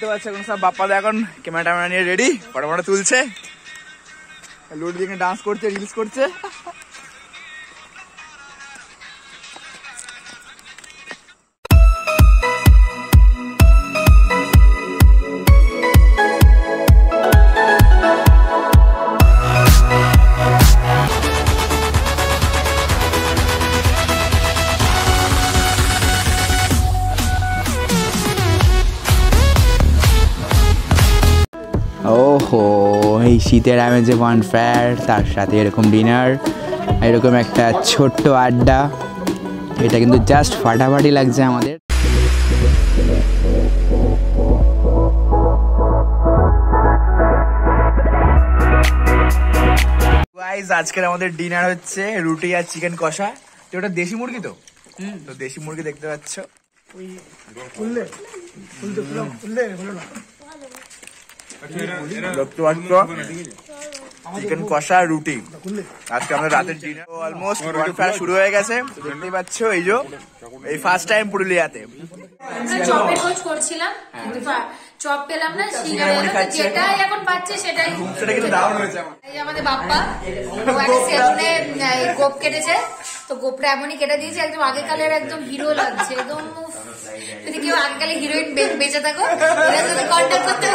দেখতে পাচ্ছ এখন সব বাপ্পাদা এখন ক্যামেরা নিয়ে রেডি, ফটো তুলছে, লুড দিয়ে ডান্স করছে, রিলস করছে। ওহো, এই শীতের আমেজে বনফায়ার, তার সাথে এরকম ডিনার, এরকম একটা ছোট্ট আড্ডা, এটা কিন্তু জাস্ট ফাটাফাটি লাগছে আমাদের। গাইস আজকের আমাদের ডিনার হচ্ছে রুটি আর চিকেন কষা। তো ওটা দেশি মুরগি তো, তো দেশি মুরগি দেখতে পাচ্ছ, চিকেন কষা রুটি। আজকে আমাদের রাতের ডিনার অলমোস্ট বনফায়ার শুরু হয়ে গেছে, দেখতেই পাচ্ছ। এই যে এই ফার্স্ট টাইম পুরুলিয়াতে চপের খোঁজ করছিলাম, কিন্তু চপ পেলাম না, যেটা এখন পাচ্ছে সেটাই কিন্তু দারুণ হয়েছে। আমাদের বাপ্পা সেলুনে গোপ কেটেছে, তো গোপটা এমনই কেটে দিয়েছে, একদম আগেকালের একদম হিরো লাগছে একদম। যদি কেউ আগেকালে হিরোইন বেঁচে থাকো, কন্ট্যাক্ট করতে।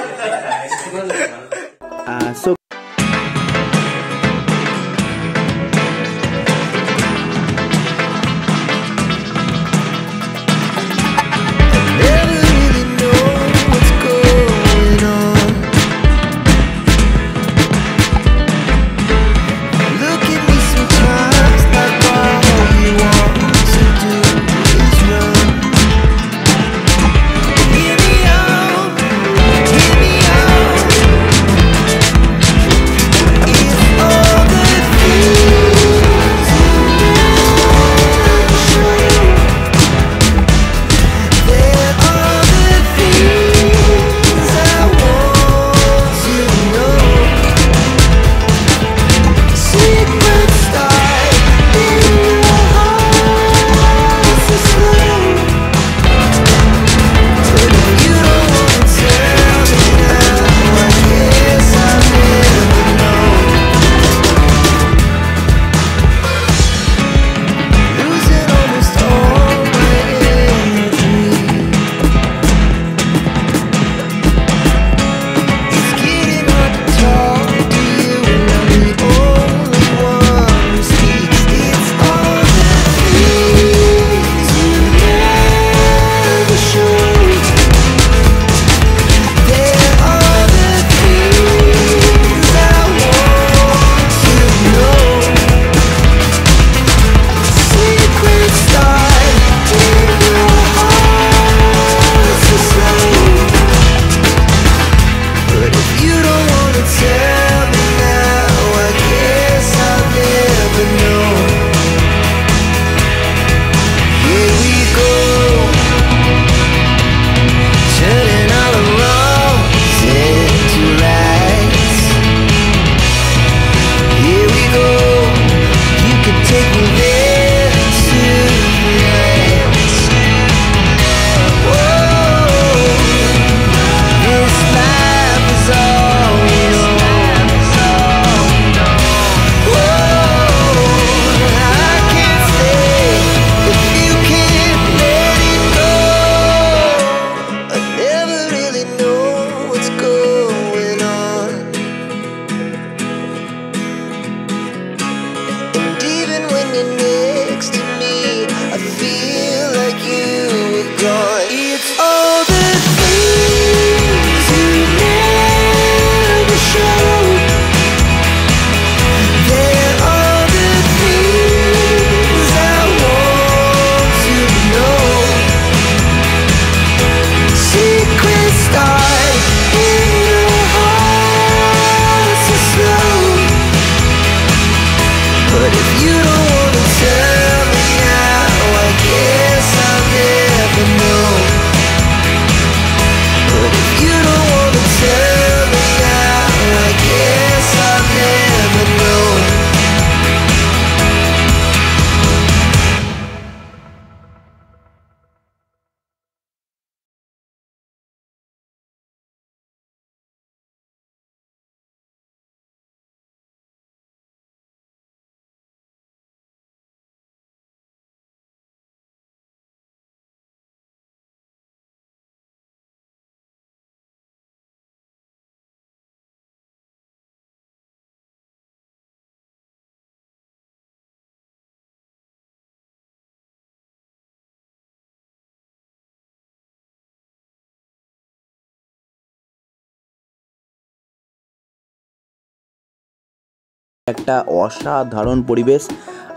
একটা অসাধারণ পরিবেশ।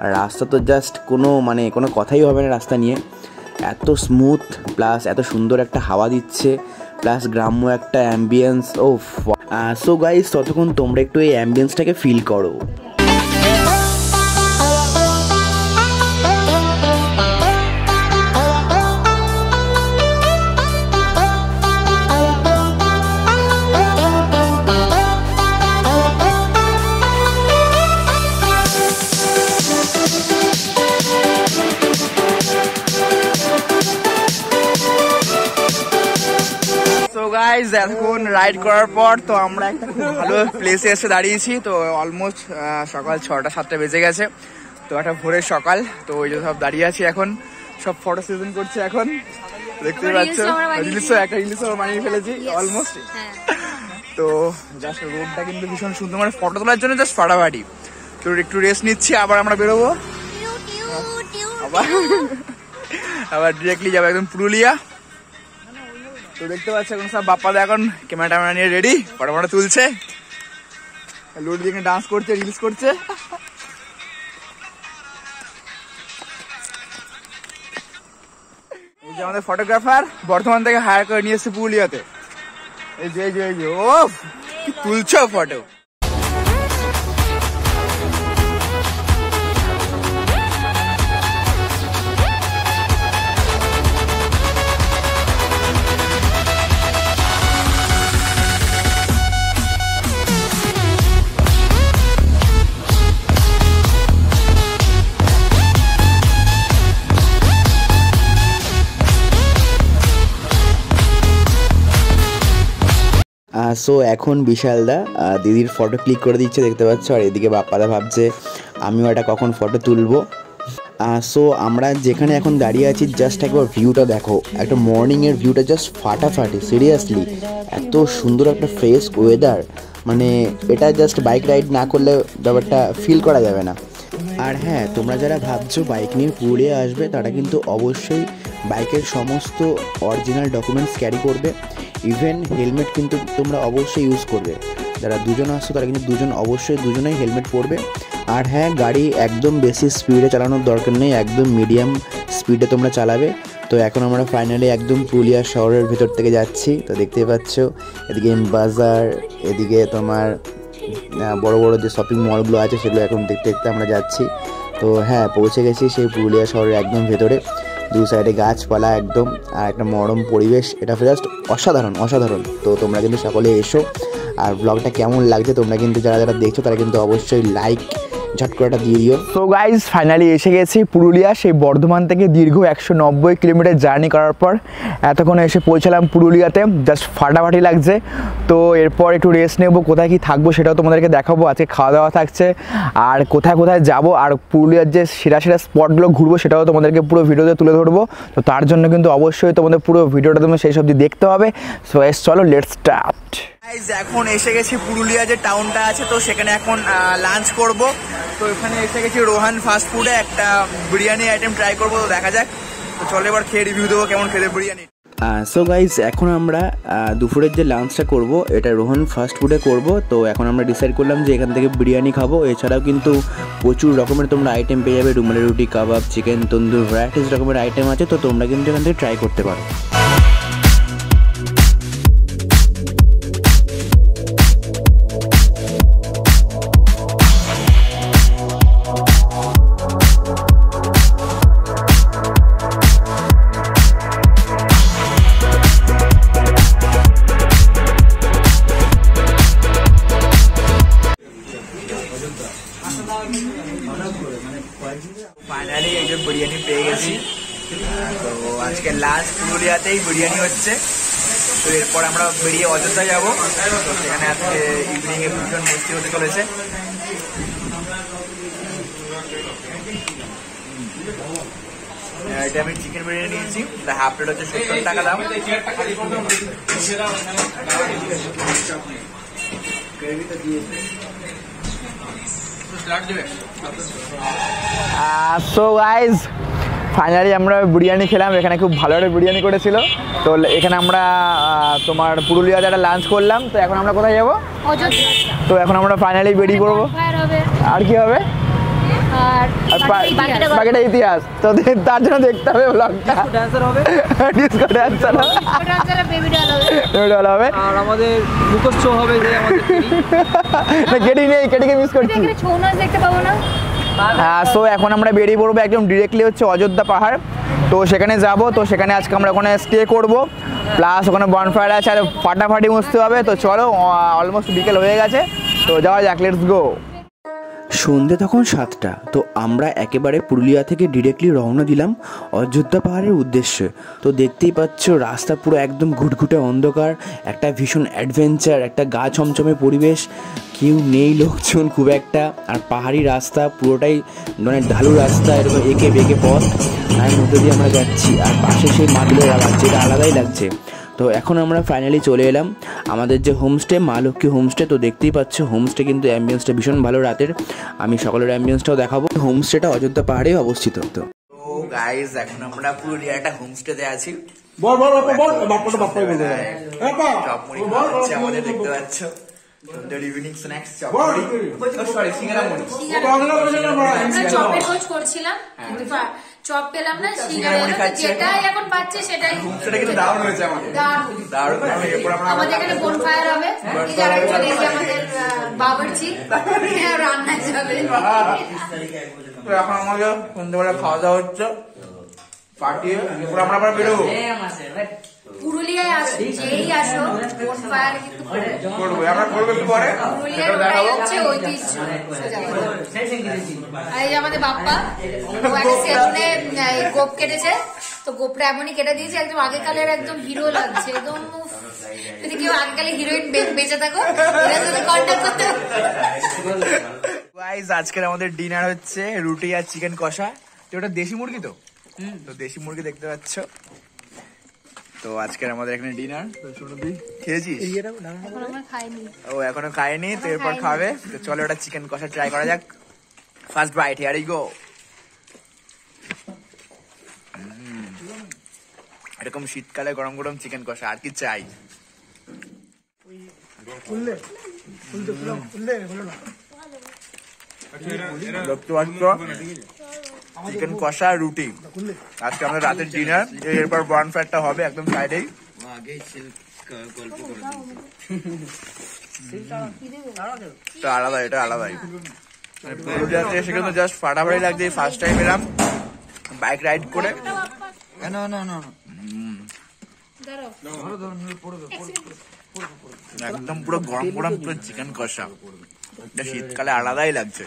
আর রাস্তা তো জাস্ট কোনো কথাই হবে না রাস্তা নিয়ে, এত স্মুথ প্লাস এত সুন্দর একটা হাওয়া দিচ্ছে, প্লাস গ্রাম্য একটা অ্যাম্বিয়েন্স। ও সো গাইস, ততক্ষণ তোমরা একটু এই অ্যাম্বিয়েন্সটাকে ফিল করো। গাইজ এতক্ষণ রাইড করার পর তো আমরা একটা খুব ভালো প্লেসে এসে দাঁড়িয়েছি। তো অলমোস্ট সকাল 6টা-7টা বেজে গেছে। তো একটা ভোরের সকাল, তো ওই যে সব দাঁড়িয়ে আছি এখন, সব ফটো সেশন করছে এখন, দেখতে পাচ্ছ। রিলসও বানিয়ে ফেলেছি অলমোস্ট। তো জাস্ট রোডটা কিন্তু ভীষণ সুন্দর, মানে ফটো তোলার জন্য জাস্ট ফাটাফাটি। তো একটু রেস্ট নিচ্ছি, আবার আমরা বেরোবো, আবার ডিরেক্টলি যাবো একদম পুরুলিয়া। তো দেখতে পাচ্ছি এখন সব বাপ্পাদা এখন ক্যামেরা নিয়ে রেডি, ফটো তুলছে, লুড দিকে ডান্স করছে, রিলস করছে। এই যে আমাদের ফটোগ্রাফার বর্ধমান থেকে হায়ার করে নিয়ে এসছে পুরুলিয়াতে। এই যে ও কি তুলছো ফটো। সো এখন বিশালদা দিদির ফটো ক্লিক করে দিচ্ছে, দেখতে পাচ্ছ। আর এদিকে বাপ্পাদা ভাবছে আমিও এটা কখন ফটো তুলবো। সো আমরা যেখানে এখন দাঁড়িয়ে আছি, জাস্ট একবার ভিউটা দেখো, একটা মর্নিংয়ের ভিউটা জাস্ট ফাটাফাটি। সিরিয়াসলি এত সুন্দর একটা ফ্রেশ ওয়েদার, মানে এটা জাস্ট বাইক রাইড না করলে ব্যাপারটা ফিল করা যাবে না। আর হ্যাঁ, তোমরা যারা ভাবছো বাইক নিয়ে পুরুলিয়া আসবে, তারা কিন্তু অবশ্যই বাইকের সমস্ত অরিজিনাল ডকুমেন্টস ক্যারি করবে। ইভেন হেলমেট কিন্তু তোমরা অবশ্যই ইউজ করবে। যারা দুজন আসছো তারা কিন্তু দুজনেই হেলমেট পরবে। আর হ্যাঁ, গাড়ি একদম বেশি স্পিডে চালানোর দরকার নেই, একদম মিডিয়াম স্পিডে তোমরা চালাবে। তো এখন আমরা ফাইনালি একদম পুরুলিয়া শহরের ভেতর থেকে যাচ্ছি। তো দেখতেই পাচ্ছ এদিকে বাজার, এদিকে তোমার বড় বড় যে শপিং মলগুলো আছে সেগুলো এখন দেখতে দেখতে আমরা যাচ্ছি। তো হ্যাঁ, পৌঁছে গেছি সেই পুরুলিয়া শহরের একদম ভেতরে। দু সাইডে গাছপালা একদম, আর একটা মনোরম পরিবেশ, এটা জাস্ট অসাধারণ। তো তোমরা কিন্তু সকলে এসো। আর ব্লগটা কেমন লাগছে তোমরা কিন্তু যারা দেখছো তারা কিন্তু অবশ্যই লাইক ঝট করে একটা দিয়ে দিও। তো গাইজ ফাইনালি এসে গেছি পুরুলিয়া, সেই বর্ধমান থেকে দীর্ঘ 190 কিলোমিটার জার্নি করার পর এতক্ষণ এসে পৌঁছালাম পুরুলিয়াতে। জাস্ট ফাটাফাটি লাগছে। তো এরপর একটু রেস্ট নেবো, কোথায় কি থাকবো সেটাও তোমাদেরকে দেখাবো। আজকে খাওয়া দাওয়া থাকছে, আর কোথায় কোথায় যাবো, আর পুরুলিয়ার যে সেরা স্পটগুলো ঘুরবো সেটাও তোমাদেরকে পুরো ভিডিওতে তুলে ধরবো। তো তার জন্য কিন্তু অবশ্যই তোমাদের পুরো ভিডিওটা তুমি সেই সব দেখতে হবে। সো চলো লেটস স্টার্ট। এখন এসে গেছি পুরুলিয়া যে টাউনটা আছে, তো সেখানে এখন লাঞ্চ করব। তো এখানে এসে গেছি রোহান ফাস্ট ফুডে, একটা বিরিয়ানি আইটেম ট্রাই করবো, তো দেখা যাক। তো চলো এবার খেয়ে রিভিউ দেবো কেমন খেতে বিরিয়ানি। সো গাইজ, এখন আমরা দুপুরের যে লাঞ্চটা করব এটা রোহন ফাস্ট ফুডে করব। তো এখন আমরা ডিসাইড করলাম যে এখান থেকে বিরিয়ানি খাবো। এছাড়াও কিন্তু প্রচুর রকমের তোমরা আইটেম পেয়ে যাবে, রুমালি রুটি, কাবাব, চিকেন তন্দুর, ভ্যারাইটিস রকমের আইটেম আছে। তো তোমরা কিন্তু এখান থেকে ট্রাই করতে পারো। ফাইনালি একজন বিরিয়ানি পেয়ে গেছি। তো আজকে লাস্ট পুরুলিয়াতেই বিরিয়ানি হচ্ছে। তো এরপর আমরা বেরিয়ে অযোধ্যা যাবো। তো সেখানে আজকে ইভিনিং এ ভীষণ মিষ্টি হতে চলেছে। এটা আমি চিকেন বিরিয়ানি নিয়েছি, হাফ প্লেট হচ্ছে 70 টাকা দাম। সো গাইজ ফাইনালি আমরা বিরিয়ানি খেলাম, এখানে খুব ভালো একটা বিরিয়ানি করেছিল। তো এখানে আমরা তোমার পুরুলিয়াতে একটা লাঞ্চ করলাম। তো এখন আমরা কোথায় যাবো? অযোধ্যা। তো এখন আমরা ফাইনালি বেরিয়ে পড়বো। আর কি হবে? আর বাকিটা ইতিহাস। তো তার জন্য দেখতে হবে ব্লগটা। ডিসকো ডান্সার হবে আর আমাদের মুখস্থ হবে যে আমাদের না, কেডি নেই, কেডিকে মিস করছি। ছৌ নাচ দেখতে পাবো না। সো এখন আমরা বেরিয়ে পড়বো একদম ডিরেক্টলি হচ্ছে অযোধ্যা পাহাড়। তো সেখানে যাব, তো সেখানে আজকে আমরা ওখানে স্টে করব, প্লাস ওখানে বনফায়ার আছে আর ফাটাফাটি মস্তি হবে। তো চলো, অলমোস্ট বিকেল হয়ে গেছে, তো যাওয়া যাক, লেটস গো। সন্ধে তখন 7টা। তো আমরা একেবারে পুরুলিয়া থেকে ডিরেক্টলি রওনা দিলাম অযোধ্যা পাহাড়ের উদ্দেশ্যে। তো দেখতেই পাচ্ছ রাস্তা পুরো একদম ঘুটঘুটে অন্ধকার, একটা ভীষণ অ্যাডভেঞ্চার, একটা গা ছমছমে পরিবেশ, কেউ নেই লোকজন খুব একটা, আর পাহাড়ি রাস্তা পুরোটাই মানে ঢালু রাস্তা, এরকম এঁকে বেঁকে পথ, তার মধ্যে দিয়ে আমরা যাচ্ছি, আর পাশে সেই মাদুরের আওয়াজ, যেটা আলাদাই লাগছে। তো এখন আমরা ফাইনালি চলে এলাম আমাদের যে হোমস্টে, মা লক্ষ্মী হোমস্টে। তো দেখতেই পাচ্ছ হোমস্টে কিন্তু অ্যাম্বিয়েন্সটা ভীষণ ভালো রাতের, আমি সকলের অ্যাম্বিয়েন্সটাও দেখাবো। হোমস্টেটা অযোধ্যা পাহাড়েই অবস্থিত। তো গাইস এখন আমরা পুরুলিয়া একটা হোমস্টেতে আছি। আমাদের দেখতে পাচ্ছ ইভিনিং স্ন্যাক্স, চপের খোঁজ করছিলাম, কিন্তু চপ পেলাম না, যেটাই এখন পাচ্ছে সেটাই দারুণ হয়েছে আমাদের, দারুণ। আমাদের এখানে বনফায়ার হবে, যারা চলে এসে আমাদের বাবুর্চি রান্না যাবে। এখন আমাদের সন্ধ্যাবেলা খাওয়া দাওয়া হচ্ছে, পাঠিয়ে আমরা আবার বেরোবো। পুরুলিয়ায় আসো, যেই আসো বনফায়ার কিন্তু করবো, আমরা করবো একটু পরে। পুরুলিয়ার ওটাই হচ্ছে ঐতিহ্য। আর এই যে আমাদের বাপ্পা, ও একটা সেলুনে গোপ কেটেছে, তো গোপটা এমনই কেটে দিয়েছে একদম আগেকালের একদম হিরো লাগছে একদম। যদি কেউ আগেকালে হিরোইন বেঁচে থাকো কন্ট্যাক্ট করতে। গাইস আজকের আমাদের ডিনার হচ্ছে রুটি আর চিকেন কষা। তো ওটা দেশি মুরগি, তো দেশি মুরগি দেখতে পাচ্ছ। তো আজকের আমাদের এখানে ডিনার। তো সুরভি খেয়েছিস? ও এখনো খায়নি, তো এরপর খাবে। তো চলো ওটা চিকেন কষা ট্রাই করা যাক। First bite, here we go. এরকম শীতকালে গরম গরম চিকেন কষা, আর কি চাই? চিকেন কষা রুটি আজকে আমাদের রাতের ডিনার। এরপর বনফায়ারটা হবে একদম সাইডেই। তো আলাদা, এটা আলাদাই। পুরুলিয়াতে এসে কিন্তু জাস্ট ফাটাফাটি লাগছে। ফার্স্ট টাইম এলাম বাইক রাইড করে। একদম পুরো গরম গরম পুরো চিকেন কষা, এটা শীতকালে আলাদাই লাগছে।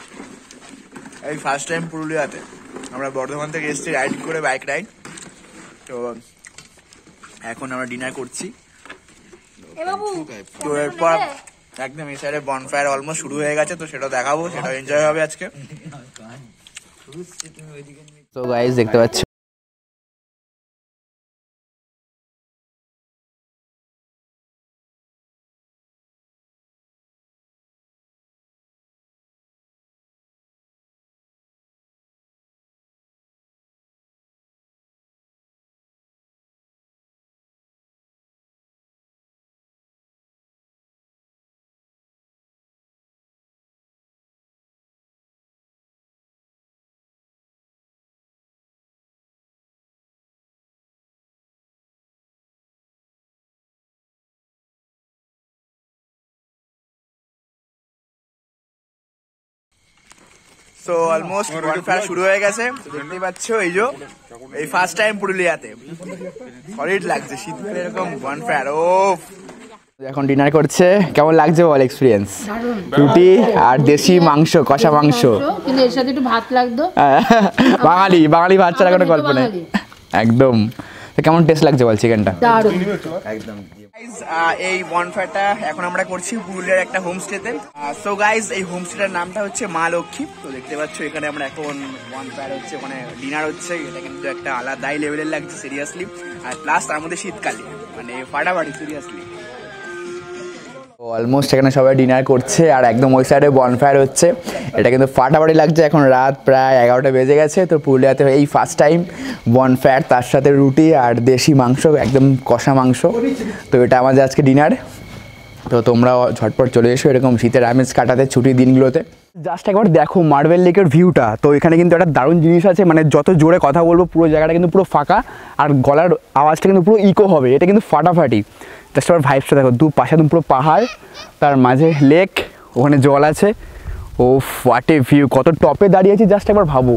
এই ফার্স্ট টাইম পুরুলিয়াতে, আমরা বর্ধমান থেকে এসেছি রাইড করে, বাইক রাইড। তো এখন আমরা ডিনার করছি। তো এরপর একদম এই সাইডে বনফায়ার অলমোস্ট শুরু হয়ে গেছে, তো সেটা দেখাবো, সেটা এনজয় হবে আজকে। তো গাইস দেখতে পাচ্ছ তো অলমোস্ট বনফায়ার শুরু হয়ে গেছে, দেখতেই পাচ্ছ। এই ফার্স্ট টাইম পুরুলিয়াতে, সলিড লাগছে শীতকালে এরকম বনফায়ার। ও এখন ডিনার করছে, কেমন লাগছে বল এক্সপিরিয়েন্স? রুটি আর দেশি মাংস, কষা মাংস, কিন্তু এর সাথে একটু ভাত লাগতো। বাঙালি ভাত ছাড়া কোনো গল্প নেই একদম। কেমন টেস্ট লাগছে বল চিকেনটা? একদম। এই বনফায়ারটা এখন আমরা করছি পুরুলিয়ার একটা হোমস্টেতে। সো গাইজ এই হোমস্টেটার নামটা হচ্ছে মা লক্ষ্মী। তো দেখতে পাচ্ছ এখানে আমরা এখন বনফায়ার হচ্ছে, মানে ডিনার হচ্ছে। এটা কিন্তু একটা আলাদাই লেভেলের লাগছে সিরিয়াসলি, আর প্লাস তার মধ্যে শীতকালে মানে ফাটাফাটি সিরিয়াসলি। অলমোস্ট এখানে সবাই ডিনার করছে, আর একদম ওই সাইডে বনফায়ার হচ্ছে। এটা কিন্তু ফাটাফাটি লাগছে। এখন রাত প্রায় 11টা বেজে গেছে। তো পুরুলিয়াতে এই ফার্স্ট টাইম বনফায়ার, তার সাথে রুটি আর দেশি মাংস, একদম কষা মাংস। তো এটা আমাদের আজকে ডিনার। তো তোমরা ঝটপট চলে এসো এরকম শীতের আমেজ কাটাতে ছুটির দিনগুলোতে। জাস্ট একবার দেখো মার্বেল লেকের ভিউটা। তো এখানে কিন্তু একটা দারুণ জিনিস আছে, মানে যত জোরে কথা বলবো পুরো জায়গাটা কিন্তু পুরো ফাঁকা, আর গলার আওয়াজটা কিন্তু পুরো ইকো হবে, এটা কিন্তু ফাটাফাটি। জাস্ট আবার ভাইবসটা দেখো, দু পাশে একদম পুরো পাহাড়, তার মাঝে লেক, ওখানে জল আছে। ও হোয়াট এ ভিউ, কত টপে দাঁড়িয়ে আছি জাস্ট একবার ভাবো।